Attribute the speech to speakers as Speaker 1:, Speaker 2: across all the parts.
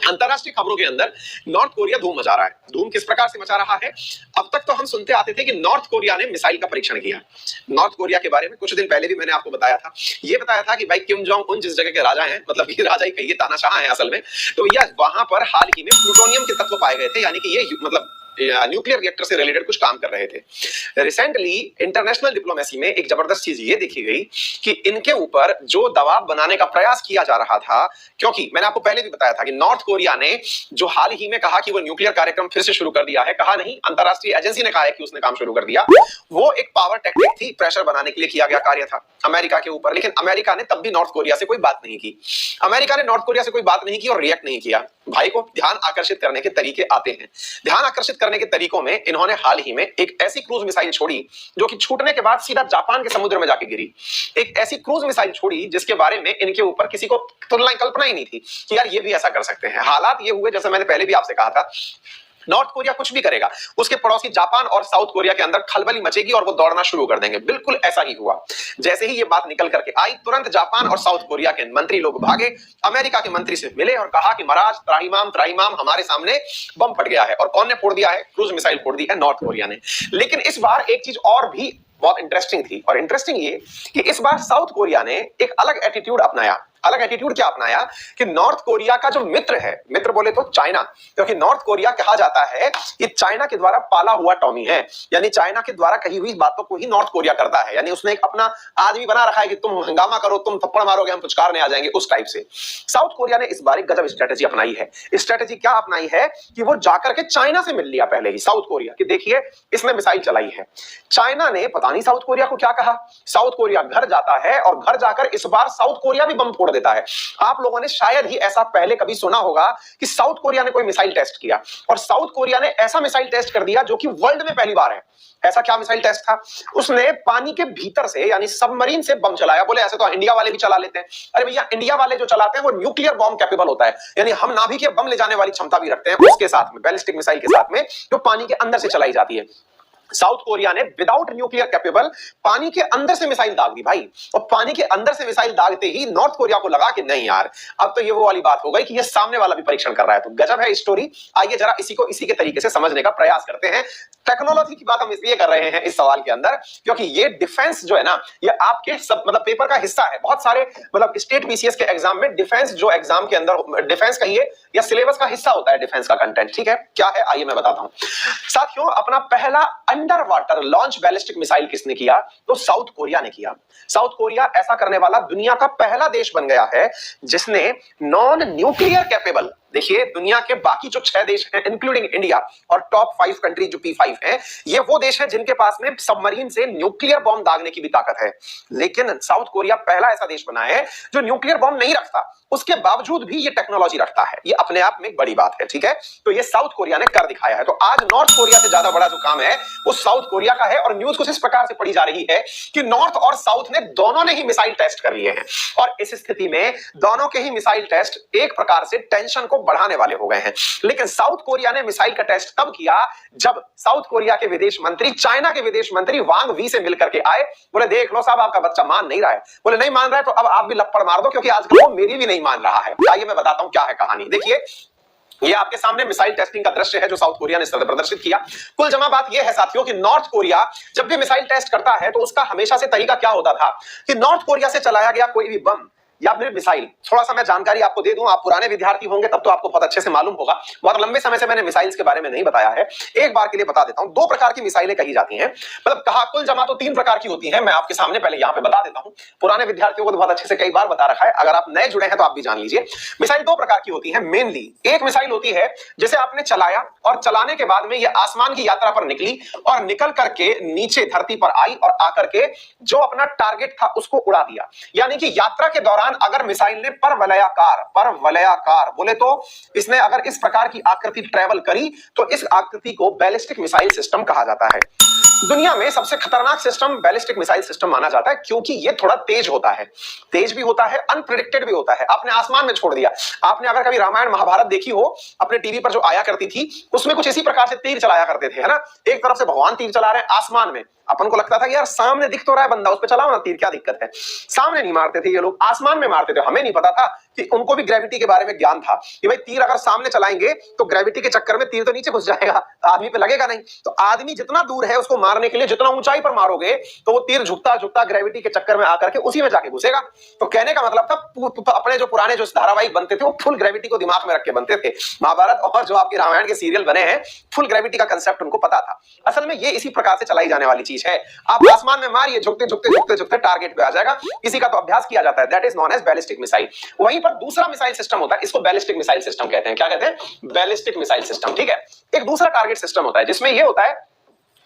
Speaker 1: अंतरराष्ट्रीय खबरों के अंदर नॉर्थ कोरिया धूम मचा रहा है। धूम किस प्रकार से मचा रहा है? अब तक तो हम सुनते आते थे कि नॉर्थ कोरिया ने मिसाइल का परीक्षण किया। नॉर्थ कोरिया के बारे में कुछ दिन पहले भी मैंने आपको बताया था। ये बताया था कि भाई किम जोंग उन जिस जगह के राजा हैं, मतलब ये राजा ही कहिए, तानाशाह हैं असल में, तो यह वहां पर हाल ही में प्लूटोनियम के तत्व पाए गए थे, यानी कि ये मतलब न्यूक्लियर रिएक्टर से रिलेटेड कुछ काम कर रहे थे। रिसेंटली इंटरनेशनल डिप्लोमेसी में एक जबरदस्त चीज ये देखी गई कि इनके ऊपर जो दबाव बनाने का प्रयास किया जा रहा था, क्योंकि मैंने आपको पहले भी बताया था कि नॉर्थ कोरिया ने जो हाल ही में कहा कि वो न्यूक्लियर कार्यक्रम फिर से शुरू कर दिया है, कहा नहीं, अंतरराष्ट्रीय एजेंसी ने कहा है कि उसने काम शुरू कर दिया, वो एक पावर टेक्निक थी, प्रेशर बनाने के लिए किया गया कार्य था अमेरिका के ऊपर। लेकिन अमेरिका ने तब भी नॉर्थ कोरिया से कोई बात नहीं की। अमेरिका ने नॉर्थ कोरिया से कोई बात नहीं की और रिएक्ट नहीं किया। भाई को ध्यान आकर्षित करने के तरीके आते हैं। ध्यान आकर्षित करने के तरीकों में इन्होंने हाल ही में एक ऐसी क्रूज मिसाइल छोड़ी जो कि छूटने के बाद सीधा जापान के समुद्र में जाके गिरी। एक ऐसी क्रूज मिसाइल छोड़ी जिसके बारे में इनके ऊपर किसी को कल्पना ही नहीं थी कि यार ये भी ऐसा कर सकते हैं। हालात ये हुए, जैसे मैंने पहले भी आपसे कहा था, नॉर्थ कोरिया कुछ भी करेगा, उसके पड़ोसी जापान और साउथ कोरिया के अंदर खलबली मचेगी और वो दौड़ना शुरू कर देंगे। बिल्कुल ऐसा ही हुआ। जैसे ही ये बात निकल करके आई, तुरंत जापान और साउथ कोरिया के मंत्री लोग भागे, अमेरिका के मंत्री से मिले और कहा कि महाराज त्राहिमाम त्राहिमाम, हमारे सामने बम फट गया है। और कौन ने फोड़ दिया है? क्रूज मिसाइल फोड़ दी है नॉर्थ कोरिया ने। लेकिन इस बार एक चीज और भी बहुत इंटरेस्टिंग थी, और इंटरेस्टिंग ये कि इस बार साउथ कोरिया ने एक अलग एटीट्यूड अपनाया। अलग एटीट्यूड क्या अपनाया कि नॉर्थ कोरिया का जो मित्र है, मित्र बोले तो चाइना, क्योंकि नॉर्थ कोरिया कहा जाता है कि चाइना के द्वारा पाला हुआ टॉमी है, यानी चाइना के द्वारा कही हुई बातों को ही नॉर्थ कोरिया करता है। यानी उसने एक अपना आदमी बना रखा है कि तुम हंगामा करो, तुम थप्पड़ मारोगे, हम पुचकारने आ जाएंगे, उस टाइप से। साउथ कोरिया ने इस बार एक गजब स्ट्रेटेजी अपनाई है। स्ट्रेटेजी क्या अपनाई है कि वो जाकर के चाइना से मिल लिया पहले ही, साउथ कोरिया, कि देखिए इसने मिसाइल चलाई है। चाइना ने पता नहीं साउथ कोरिया को क्या कहा, साउथ कोरिया घर जाता है और घर जाकर इस बार साउथ कोरिया भी बम फोड़ देता है। आप लोगों ने शायद ही ऐसा पहले कभी सुना होगा कि साउथ कोरिया ने कोई मिसाइल टेस्ट किया, और साउथ कोरिया ने ऐसा मिसाइल टेस्ट कर दिया जो कि वर्ल्ड में पहली बार है। ऐसा क्या मिसाइल टेस्ट था? उसने पानी के भीतर से, यानी सबमरीन से बम चलाया। बोले ऐसे तो इंडिया वाले भी चला लेते हैं। अरे भैया, इंडिया वाले जो चलाते हैं वो न्यूक्लियर बॉम्ब कैपेबल होता है, यानी हम नाभिकीय बम ले जाने वाली क्षमता भी रखते हैं उसके साथ में, बैलिस्टिक मिसाइल के साथ में, जो पानी के अंदर से चलाई जाती है। साउथ कोरिया ने विदाउट न्यूक्लियर कैपेबल पानी के अंदर से मिसाइल दाग दी भाई, और पानी के अंदर से मिसाइल दागते ही नॉर्थ कोरिया को लगा कि नहीं यार, अब तो ये वो वाली बात हो गई कि ये सामने वाला भी परीक्षण कर रहा है। तो गजब है स्टोरी। आइए जरा इसी को इसी के तरीके से समझने का प्रयास करते हैं। टेक्नोलॉजी की बात हम इसलिए कर रहे हैं इस सवाल के अंदर क्योंकि ये डिफेंस जो है ना, ये आपके सब मतलब पेपर का हिस्सा है। बहुत सारे मतलब स्टेट बीसीएस के एग्जाम में डिफेंस जो एग्जाम के अंदर डिफेंस कहिए या सिलेबस का हिस्सा होता है, डिफेंस का कंटेंट। ठीक है, क्या है आइए मैं बताता हूं साथियों। अपना पहला under water launch ballistic missile किसने किया? तो साउथ कोरिया ने किया। साउथ कोरिया ऐसा करने वाला दुनिया का पहला देश बन गया है जिसने नॉन न्यूक्लियर कैपेबल, देखिए दुनिया के बाकी जो 6 देश हैं इंक्लूडिंग इंडिया और टॉप 5 कंट्री जो P5 हैं, ये वो देश हैं जिनके पास में सबमरीन से न्यूक्लियर बॉम्ब दागने की भी ताकत है। लेकिन साउथ कोरिया पहला ऐसा देश बना है जो न्यूक्लियर बॉम्ब नहीं रखता, उसके बावजूद भी ये टेक्नोलॉजी रखता है। ये अपने आप में एक बड़ी बात है। ठीक है, तो ये साउथ कोरिया ने कर दिखाया है। तो आज नॉर्थ कोरिया से ज्यादा बड़ा जो काम है वो साउथ कोरिया का है, और न्यूज कुछ इस प्रकार से पढ़ी जा रही है कि नॉर्थ और साउथ ने दोनों ने ही मिसाइल टेस्ट कर लिए हैं, और इस स्थिति में दोनों के ही मिसाइल टेस्ट एक प्रकार से टेंशन को बढ़ाने वाले हो गए हैं। लेकिन साउथ कोरिया ने मिसाइल का टेस्ट तब किया जब साउथ कोरिया के विदेश मंत्री चाइना के विदेश मंत्री वांग वी से मिलकर के आए। बोले देख लो साहब, आपका बच्चा मान नहीं रहा है। बोले नहीं मान रहा है तो अब आप भी लपड़ मार दो, क्योंकि आजकल वो मेरी भी नहीं मान रहा है। आइए मैं बताता हूं क्या है कहानी। देखिए ये आपके सामने मिसाइल टेस्टिंग का दृश्य है जो साउथ कोरिया ने प्रदर्शित किया। कुल जमा बात यह है साथियों कि नॉर्थ कोरिया जब भी मिसाइल टेस्ट करता है तो उसका हमेशा से तरीका क्या होता था कि नॉर्थ कोरिया से चलाया गया कोई भी बम या फिर मिसाइल, थोड़ा सा मैं जानकारी आपको दे दूं, आप पुराने विद्यार्थी होंगे तब तो आपको बहुत अच्छे से मालूम होगा। बहुत लंबे समय से मैंने मिसाइल्स के बारे में नहीं बताया है, एक बार के लिए बता देता हूं। 2 प्रकार की मिसाइलें कही जाती हैं, मतलब कहा कुल जमा तो 3 प्रकार की होती हैं। मैं आपके सामने पहले यहां पे बता देता हूं, पुराने विद्यार्थियों को तो बहुत अच्छे से कई बार बता रखा है, अगर आप नए जुड़े हैं तो आप भी जान लीजिए। मिसाइल 2 प्रकार की होती है मेनली। एक मिसाइल होती है जिसे आपने चलाया और चलाने के बाद में यह आसमान की यात्रा पर निकली और निकल करके नीचे धरती पर आई और आकर के जो अपना टारगेट था उसको उड़ा दिया। यानी कि यात्रा के दौरान अगर मिसाइल ने परवलयाकार बोले तो इसने अगर इस प्रकार की आकृति ट्रेवल करी तो इस आकृति को बैलिस्टिक मिसाइल सिस्टम कहा जाता है। दुनिया में सबसे खतरनाक सिस्टम बैलिस्टिक मिसाइल सिस्टम माना जाता है क्योंकि ये थोड़ा तेज होता है, तेज भी होता है, अनप्रेडिक्टेड भी होता है। आपने आसमान में छोड़ दिया। आपने अगर कभी रामायण महाभारत देखी हो अपने टीवी पर जो आया करती थी, उसमें कुछ इसी प्रकार से तीर चलाया करते थे, है ना। एक तरफ से भगवान तीर चला रहे हैं आसमान में अपन को लगता था कि यार सामने दिख तो रहा है बंदा, उस पे चलाओ ना तीर, क्या दिक्कत है। सामने नहीं मारते थे ये लोग, आसमान में मारते थे। हमें नहीं पता था कि उनको भी ग्रेविटी के बारे में ज्ञान था कि भाई तीर अगर सामने चलाएंगे तो ग्रेविटी के चक्कर में तीर तो नीचे घुस जाएगा, आदमी पे लगेगा नहीं। तो आदमी जितना दूर है उसको मारने के लिए जितना ऊंचाई पर मारोगे तो वो तीर झुकता झुकता ग्रेविटी के चक्कर में आकर के उसी में जाके घुसेगा। तो कहने का मतलब था अपने जो पुराने जो धारावाहिक बनते थे वो फुल ग्रेविटी को दिमाग में रख के बनते थे। महाभारत और जो आपके रामायण के सीरियल बने हैं, फुल ग्रेविटी का कंसेप्ट उनको पता था। असल में ये इसी प्रकार से चलाई जाने वाली चीज है। आप आसमान में मारिए, झुकते झुकते झुकते झुकते टारगेट पे आ जाएगा। इसी का तो अभ्यास किया जाता है, that is non age ballistic missile. वहीं पर दूसरा मिसाइल सिस्टम होता है, इसको बैलिस्टिक मिसाइल सिस्टम कहते हैं। क्या कहते हैं? Ballistic missile system. ठीक है। एक दूसरा टारगेट सिस्टम होता है जिसमें यह होता है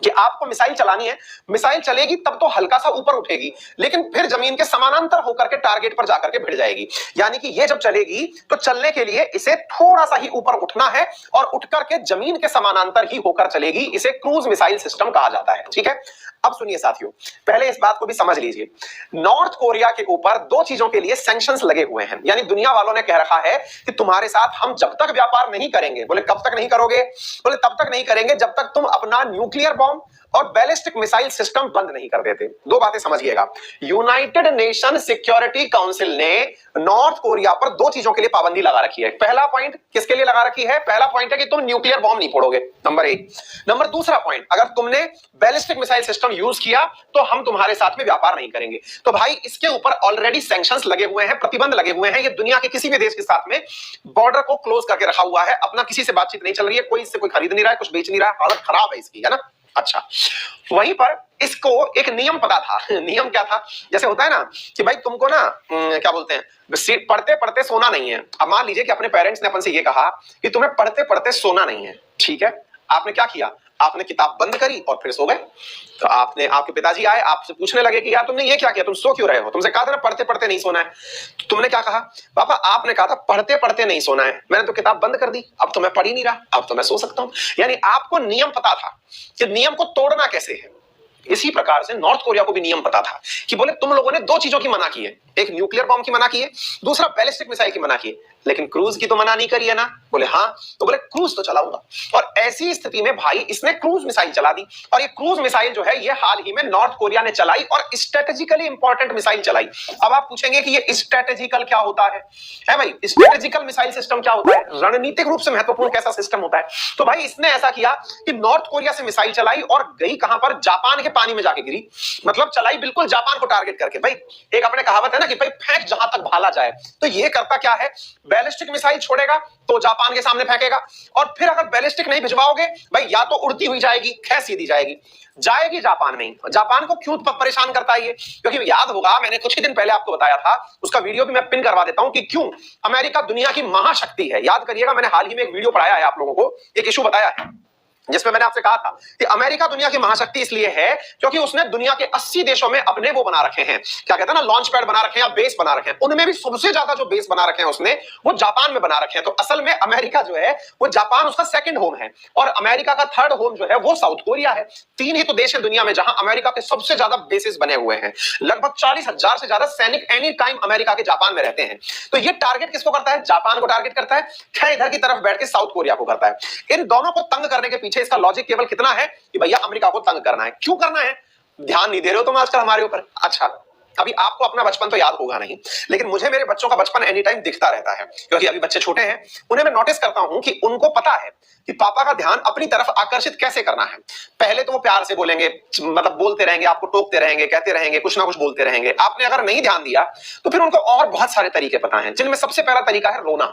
Speaker 1: कि आपको मिसाइल चलानी है, मिसाइल चलेगी तब तो हल्का सा ऊपर उठेगी, लेकिन फिर जमीन के समानांतर होकर के टारगेट पर जाकर के भिड़ जाएगी। यानी कि ये जब चलेगी तो चलने के लिए इसे थोड़ा सा ही ऊपर उठना है और उठ करके जमीन के समानांतर ही होकर चलेगी। इसे क्रूज मिसाइल सिस्टम कहा जाता है। ठीक है। अब सुनिए साथियों, पहले इस बात को भी समझ लीजिए। नॉर्थ कोरिया के ऊपर दो चीजों के लिए सैंक्शंस लगे हुए हैं, यानी दुनिया वालों ने कह रखा है कि तुम्हारे साथ हम जब तक व्यापार नहीं करेंगे। बोले कब तक नहीं करोगे? बोले तब तक नहीं करेंगे जब तक तुम अपना न्यूक्लियर बॉम्ब और बैलिस्टिक मिसाइल सिस्टम बंद नहीं कर देते। दो बातें समझिएगा। यूनाइटेड नेशन सिक्योरिटी काउंसिल ने नॉर्थ कोरिया पर दो चीजों के लिए पाबंदी लगा रखी है। पहला पॉइंट किसके लिए लगा रखी है? पहला पॉइंट है कि तुम न्यूक्लियर बॉम्ब नहीं फोड़ोगे, नंबर एक। नंबर दूसरा पॉइंट, अगर तुमने बैलिस्टिक मिसाइल सिस्टम यूज किया तो हम तुम्हारे साथ में व्यापार नहीं करेंगे। तो भाई इसके ऊपर ऑलरेडी सैंक्शंस लगे हुए हैं, प्रतिबंध लगे हुए हैं। ये दुनिया के किसी भी देश के साथ में बॉर्डर को क्लोज करके रखा हुआ है, अपना किसी से बातचीत नहीं चल रही है, कोई इससे कोई खरीद नहीं रहा है, कुछ बेच नहीं रहा है, हालत खराब है इसकी, है ना। अच्छा, वहीं पर इसको एक नियम पता था। नियम क्या था? जैसे होता है ना कि भाई तुमको ना क्या बोलते हैं, पढ़ते पढ़ते सोना नहीं है। अब मान लीजिए कि अपने पेरेंट्स ने अपन से ये कहा कि तुम्हें पढ़ते पढ़ते सोना नहीं है। ठीक है। आपने क्या किया? आपने किताब बंद करी और फिर सो गए। तो आपके पिताजी आए, आपसे पूछने लगे कि यार तुमने ये क्या किया, तुम सो क्यों रहे हो? तुमसे कहा था ना पढ़ते पढ़ते नहीं सोना है। तो तुमने क्या कहा? पापा आपने कहा था पढ़ते पढ़ते नहीं सोना है, मैंने तो किताब बंद कर दी, अब तो मैं पढ़ ही नहीं रहा, अब तो मैं सो सकता हूं। यानी आपको नियम पता था कि नियम को तोड़ना कैसे है। इसी प्रकार से नॉर्थ कोरिया को भी नियम पता था कि बोले तुम लोगों ने दो चीजों की मना की है, एक न्यूक्लियर बॉम्ब की मना की है, दूसरा बैलिस्टिक मिसाइल की मना की है, लेकिन क्रूज की तो मना नहीं करी है ना। बोले हाँ। तो बोले क्रूज तो चलाऊंगा। और ऐसी स्थिति में भाई इसने क्रूज मिसाइल चला दी। और ये क्रूज मिसाइल जो है ये हाल ही में नॉर्थ कोरिया ने चलाई और स्ट्रेटेजिकली इंपॉर्टेंट मिसाइल चलाई। अब आप पूछेंगे कि ये स्ट्रेटेजिकल क्या होता है भाई? स्ट्रेटेजिकल मिसाइल सिस्टम क्या होता है? रणनीतिक रूप से महत्वपूर्ण कैसा सिस्टम होता है? तो भाई इसने ऐसा किया कि नॉर्थ कोरिया से मिसाइल चलाई और गई कहां पर? जापान के पानी में जाके गिरी। मतलब चलाई बिल्कुल जापान को टारगेट करके। भाई एक अपने कहावत है ना कि भाई फेंक जहां तक भाला जाए, तो ये करता क्या है? बैलिस्टिक मिसाइल छोड़ेगा तो जापान के सामने फेंकेगा, और फिर अगर बैलिस्टिक नहीं भिजवाओगे भाई या तो उड़ती हुई जाएगी, खै सीधी जाएगी जापान में ही। जापान को क्यों परेशान करता है ये? क्योंकि याद होगा मैंने कुछ ही दिन पहले आपको बताया था, उसका वीडियो भी मैं पिन करवा देता हूं कि क्यों अमेरिका दुनिया की महाशक्ति है। याद करिएगा, मैंने हाल ही में एक वीडियो पढ़ाया है आप लोगों को, एक इशू बताया है जिसमें मैंने आपसे कहा था कि अमेरिका दुनिया की महाशक्ति इसलिए है क्योंकि उसने दुनिया के 80 देशों में अपने वो बना रखे हैं, क्या कहते हैं ना, लॉन्च पैड बना रखे हैं या बेस बना रखे हैं। उनमें भी सबसे ज्यादा जो बेस बना रखे हैं उसने, वो जापान में बना रखे हैं। तो असल में अमेरिका जो है वो जापान उसका सेकंड होम है, और अमेरिका का थर्ड होम जो है वो साउथ कोरिया है। तीन ही तो देश है दुनिया में जहां अमेरिका के सबसे ज्यादा बेसिस बने हुए हैं। लगभग 40,000 से ज्यादा सैनिक एनी टाइम अमेरिका के जापान में रहते हैं। तो ये टारगेट किसको करता है? जापान को टारगेट करता है। खैर इधर की तरफ बैठ के साउथ कोरिया को करता है। इन दोनों को तंग करने के पीछे इसका लॉजिक केवल कितना है कि भैया अमेरिका को तंग करना है। क्यों करना है? ध्यान नहीं दे रहे हो तुम आजकल हमारे ऊपर। अच्छा, अभी आपको अपना बचपन तो याद होगा नहीं, लेकिन मुझे मेरे बच्चों का बचपन एनी टाइम दिखता रहता है, क्योंकि अभी बच्चे छोटे हैं। उन्हें मैं नोटिस करता हूं कि उनको पता है कि पापा का ध्यान अपनी तरफ आकर्षित कैसे करना है। पहले तो वो प्यार से बोलेंगे, मतलब बोलते रहेंगे, आपको टोकते रहेंगे, कहते रहेंगे, कुछ ना कुछ बोलते रहेंगे। आपने अगर नहीं ध्यान दिया तो फिर उनको और बहुत सारे तरीके पता है, जिनमें सबसे पहला तरीका है रोना।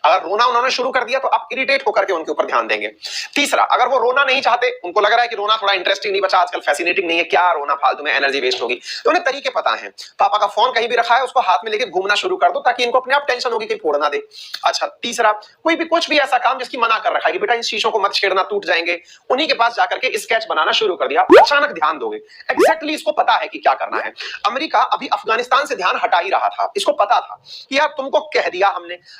Speaker 1: अगर रोना उन्होंने शुरू कर दिया तो आप इरिटेट होकर के उनके ऊपर ध्यान देंगे। तीसरा, अगर वो रोना नहीं चाहते, उनको लग रहा है कि रोना थोड़ा इंटरेस्टिंग नहीं बचा आजकल, फैसिनेटिंग नहीं है, क्या रोना, फालतू में एनर्जी वेस्ट होगी, तो उन्हें तरीके पता है। पापा का फोन कहीं भी रखा है उसको हाथ में लेके घूमना शुरू कर दो ताकि इनको अपने आप टेंशन होगी कि फोड़ ना दे। अच्छा, तीसरा, कोई भी कुछ भी ऐसा काम जिसकी मना कर रखा है कि बेटा इन शीशों को मत छेड़ना, टूट जाएंगे, उन्हीं के पास जाकर के स्केच बनाना शुरू कर दिया। अचानक ध्यान दोगे, एग्जैक्टली इसको पता है कि क्या करना है। अमेरिका अभी अफगानिस्तान से ध्यान हटा ही रहा था, इसको पता था कि यार तुमको कह दिया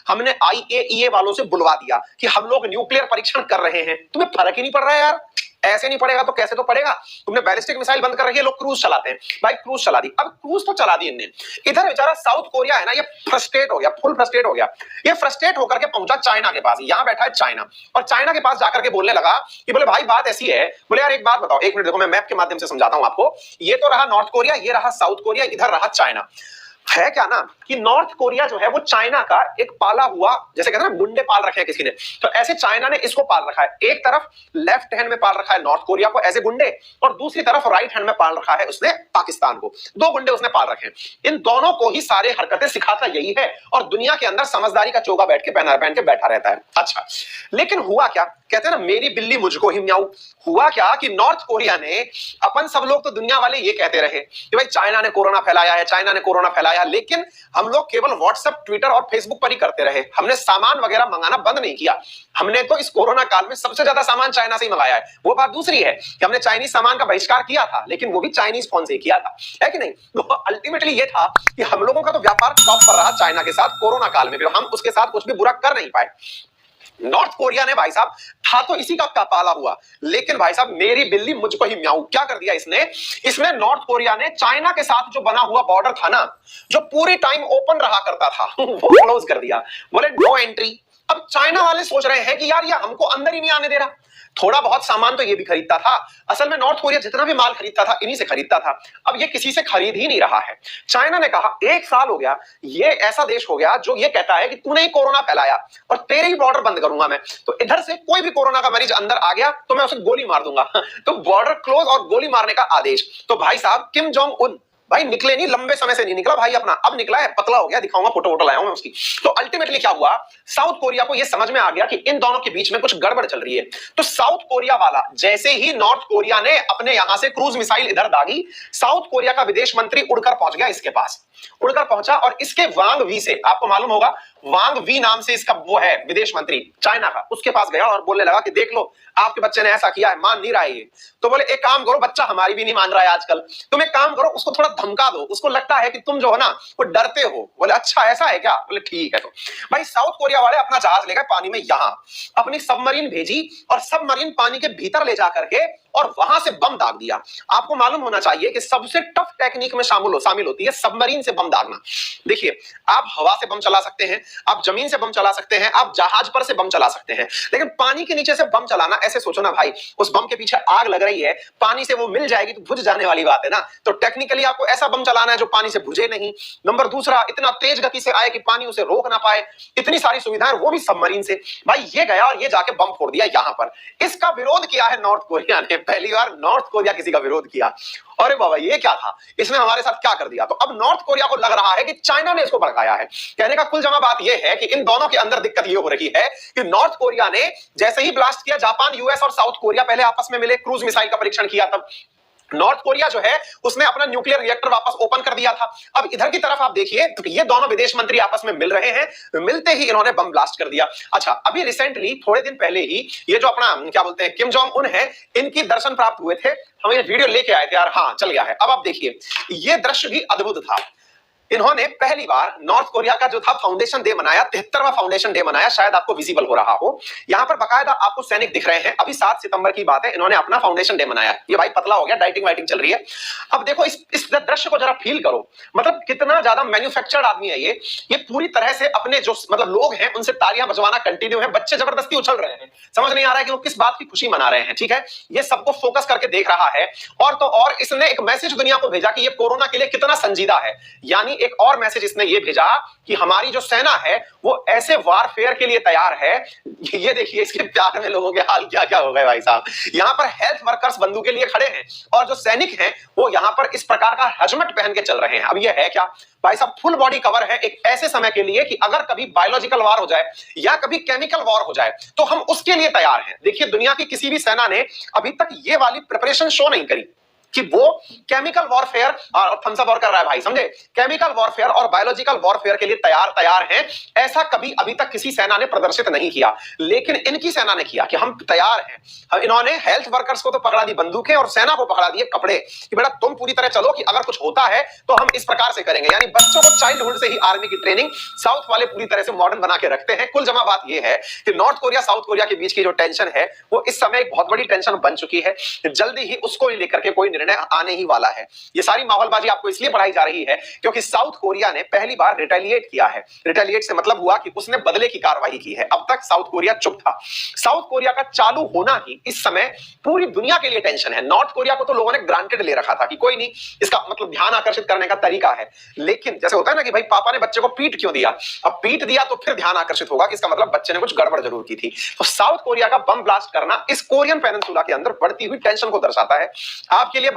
Speaker 1: हमने IAEA वालों से बुलवा दिया कि हम लोग न्यूक्लियर परीक्षण कर रहे हैं, तुम्हें फर्क ही नहीं पड़ रहा है यार। ऐसे नहीं पड़ेगा तो कैसे तो पड़ेगा। तुमने बैलिस्टिक मिसाइल बंद कर रखी है, लोग क्रूज चलाते हैं, भाई क्रूज चला दी। अब क्रूज तो चला दी इनने, इधर बेचारा साउथ कोरिया है ना, ये फ्रस्ट्रेट हो गया, फुल फ्रस्ट्रेट हो गया। ये फ्रस्ट्रेट होकर के पहुंचा चाइना के पास, यहां बैठा है चाइना, और चाइना के पास जाकर के बोलने लगा कि बोले भाई बात ऐसी है, बोले यार एक बात बताओ, एक मिनट देखो मैं मैप के माध्यम से समझाता हूं आपको। ये तो रहा नॉर्थ कोरिया, ये रहा साउथ कोरिया, इधर रहा चाइना। है क्या ना कि नॉर्थ कोरिया जो है वो चाइना का एक पाला हुआ, जैसे कहते हैं ना गुंडे पाल रखे हैं किसी ने, तो ऐसे चाइना ने इसको पाल रखा है। एक तरफ लेफ्ट हैंड में पाल रखा है नॉर्थ कोरिया को ऐसे गुंडे, और दूसरी तरफ राइट हैंड में पाल रखा है उसने पाकिस्तान को। दो गुंडे उसने पाल रखे हैं। इन दोनों को ही सारे हरकतें सिखाता यही है, और दुनिया के अंदर समझदारी का चोगा पहन के बैठा रहता है। अच्छा, लेकिन हुआ क्या, कहते हैं ना मेरी बिल्ली मुझको ही म्याऊं। हुआ क्या कि नॉर्थ कोरिया ने, अपन सब लोग तो दुनिया वाले ये कहते रहे कि भाई चाइना ने कोरोना फैलाया है, चाइना ने कोरोना फैलाया, लेकिन हम लोग केवल व्हाट्सएप, ट्विटर और फेसबुक पर ही करते रहे। हमने सामान वगैरह मंगाना बंद नहीं किया। हमने तो इस कोरोना काल में सबसे ज्यादा सामान चाइना से ही मंगाया है। वो बात दूसरी है कि हमने चाइनीज सामान का बहिष्कार किया था, लेकिन वो भी चाइनीज फोन से किया था, है कि नहीं। तो अल्टीमेटली ये था कि हम लोगों का तो व्यापार टॉप पर रहा चाइना के साथ कोरोना काल में भी, हम उसके साथ कुछ भी बुरा कर नहीं पाए। नॉर्थ कोरिया ने भाई साहब था तो इसी का पाला हुआ, लेकिन भाई साहब मेरी बिल्ली मुझको ही म्याऊं, क्या कर दिया इसने नॉर्थ कोरिया ने चाइना के साथ जो बना हुआ बॉर्डर था ना, जो पूरी टाइम ओपन रहा करता था वो क्लोज कर दिया। बोले नो एंट्री। अब चाइना वाले सोच रहे हैं कि यार ये हमको अंदर ही नहीं आने दे रहा। थोड़ा बहुत सामान तो ये भी खरीदता था, असल में नॉर्थ कोरिया जितना भी माल खरीदता था इन्हीं से खरीदता था। अब ये किसी से खरीद ही नहीं रहा है। चाइना ने कहा 1 साल हो गया, ये ऐसा देश हो गया जो ये कहता है कि तूने ही कोरोना फैलाया और तेरे ही बॉर्डर बंद करूंगा मैं, तो इधर से कोई भी कोरोना का मरीज अंदर आ गया तो मैं उसे गोली मार दूंगा। तो बॉर्डर क्लोज और गोली मारने का आदेश। तो भाई साहब किम जोंग उन भाई निकले नहीं, लंबे समय से नहीं निकला भाई अपना, अब निकला है, पतला हो गया, दिखाऊंगा फोटो वोटो लाया हूं मैं उसकी। तो अल्टीमेटली क्या हुआ, साउथ कोरिया को यह समझ में आ गया कि इन दोनों के बीच में कुछ गड़बड़ चल रही है। तो साउथ कोरिया वाला जैसे ही नॉर्थ कोरिया ने अपने यहां से क्रूज मिसाइल इधर दागी, साउथ कोरिया का विदेश मंत्री उड़कर पहुंच गया इसके पास, उड़कर पहुंचा, और इसके वांग वी से, आपको मालूम होगा वांग वी नाम से इसका वो है विदेश मंत्री चाइना का, उसके पास गया और बोलने लगा कि देख लो आपके बच्चे ने ऐसा किया है, मान नहीं रहा है ये। तो बोले एक काम करो, बच्चा हमारी भी नहीं मान रहा है आजकल, तुम एक काम करो उसको थोड़ा धमका दो, उसको लगता है कि तुम जो है ना वो डरते हो। बोले अच्छा ऐसा है क्या, बोले ठीक है। तो भाई साउथ कोरिया वाले अपना जहाज लेकर पानी में यहां अपनी सबमरीन भेजी, और सबमरीन पानी के भीतर ले जाकर के और वहां से बम दाग दिया। आपको मालूम होना चाहिए कि सबसे टफ टेक्निक में शामिल होती है सबमरीन से बम दागना। देखिए आप हवा से बम चला सकते हैं, आप जमीन से बम चला सकते हैं, आप जहाज पर से बम चला सकते हैं, लेकिन पानी के नीचे से बम चलाना, ऐसे सोचो ना भाई उस बम के पीछे आग लग रही है, पानी से वो मिल जाएगी तो बुझ जाने वाली बात है ना। तो टेक्निकली आपको ऐसा बम चलाना है जो पानी से बुझे नहीं, नंबर दूसरा इतना तेज गति से आए कि पानी उसे रोक ना पाए, इतनी सारी सुविधाएं वो भी सबमरीन से। भाई ये गया और ये जाके बम फोड़ दिया यहां पर। इसका विरोध किया है नॉर्थ कोरिया ने, पहली बार नॉर्थ कोरिया किसी का विरोध किया। अरे बाबा ये क्या था, इसने हमारे साथ क्या कर दिया। तो अब नॉर्थ कोरिया को लग रहा है कि चाइना ने इसको भड़काया है। कहने का कुल जमा बात यह है कि इन दोनों के अंदर दिक्कत ये हो रही है कि नॉर्थ कोरिया ने जैसे ही ब्लास्ट किया, जापान, यूएस और साउथ कोरिया पहले आपस में मिले, क्रूज मिसाइल का परीक्षण किया, तब नॉर्थ कोरिया जो है उसने अपना न्यूक्लियर रिएक्टर वापस ओपन कर दिया था। अब इधर की तरफ आप देखिए तो ये दोनों विदेश मंत्री आपस में मिल रहे हैं, मिलते ही इन्होंने बम ब्लास्ट कर दिया। अच्छा अभी रिसेंटली थोड़े दिन पहले ही ये जो अपना क्या बोलते हैं किम जोंग उन है, इनकी दर्शन प्राप्त हुए थे, हम ये वीडियो लेके आए थे यार, हाँ चल गया है। अब आप देखिए ये दृश्य भी अद्भुत था। इन्होंने पहली बार नॉर्थ कोरिया का जो था फाउंडेशन डे मनाया, 73वां फाउंडेशन डे मनाया, शायद आपको विजिबल हो रहा हो, यहां पर बकायदा आपको सैनिक दिख रहे हैं। अभी 7 सितंबर की बात है, इन्होंने अपना फाउंडेशन डे मनाया। ये भाई पतला हो गया, डाइटिंग वाइटिंग चल रही है। अब देखो इस दृश्य को जरा फील करो, मतलब कितना ज्यादा मैन्युफैक्चर्ड आदमी है ये पूरी तरह से अपने जो मतलब लोग हैं उनसे तालियां बजवाना कंटिन्यू है, बच्चे जबरदस्ती उछल रहे हैं, समझ नहीं आ रहा है कि वो किस बात की खुशी मना रहे हैं, ठीक है। ये सबको फोकस करके देख रहा है, और तो और इसने एक मैसेज दुनिया को भेजा कि ये कोरोना के लिए कितना संजीदा है। यानी एक और मैसेज ने ये भेजा कि हमारी जो सेना है वो ऐसे वारफेयर के लिए तैयार है। ये देखिए इसके प्यार में लोगों के हाल क्या क्या हो गए भाई साहब। यहां पर हेल्थ वर्कर्स बंदूक के लिए खड़े हैं और जो सैनिक हैं वो यहां पर इस प्रकार का हेलमेट पहन के चल रहे हैं। अब ये है क्या भाई साहब, फुल बॉडी कवर है एक ऐसे समय के लिए कि अगर कभी बायोलॉजिकल वार हो जाए या कभी केमिकल वॉर हो जाए तो हम उसके लिए तैयार हैं। देखिए दुनिया की किसी भी सेना ने अभी तक ये वाली प्रिपरेशन शो नहीं करी। कि वो केमिकल वॉरफेयर और थम्स अप और कर रहा है भाई, समझे, केमिकल वॉरफेयर और बायोलॉजिकल वॉरफेयर के लिए तैयार हैं। ऐसा कभी अभी तक किसी सेना ने प्रदर्शित नहीं किया, लेकिन इनकी सेना ने किया कि हम तैयार हैं। इन्होंने हेल्थ वर्कर्स को तो पकड़ा दी बंदूकें और सेना को पकड़ा दिए कपड़े कि बेटा तुम पूरी तरह चलो कि अगर कुछ होता है तो हम इस प्रकार से करेंगे। यानी बच्चों को चाइल्डहुड से ही आर्मी की ट्रेनिंग साउथ वाले पूरी तरह से मॉडर्न बना के रखते हैं। कुल जमा बात यह है कि नॉर्थ कोरिया साउथ कोरिया के बीच की जो टेंशन है वो इस समय एक बहुत बड़ी टेंशन बन चुकी है। जल्दी ही उसको लेकर के कोई निर्णय आने ही वाला है। ये सारी माहौलबाजी आपको इसलिए पढ़ाई जा रही है क्योंकि साउथ कोरिया ने पहली बार रिटेलिएट किया है। रिटेलिएट से मतलब हुआ कि उसने बदले की कार्रवाई की है। अब तक साउथ कोरिया चुप था। साउथ कोरिया का चालू होना ही इस समय पूरी दुनिया के लिए टेंशन है। नॉर्थ कोरिया को तो लोगों ने ग्रांटेड ले रखा था कि कोई नहीं, इसका मतलब ध्यान आकर्षित करने का तरीका है। लेकिन जैसे होता है ना कि भाई पापा ने बच्चे को पीट क्यों दिया, अब पीट दिया तो फिर ध्यान आकर्षित होगा कि इसका मतलब बच्चे ने कुछ गड़बड़ जरूर की थी। तो साउथ कोरिया का बम ब्लास्ट करना इस कोरियन पेनिनसुला के अंदर बढ़ती हुई टेंशन को दर्शाता है। आपके लिए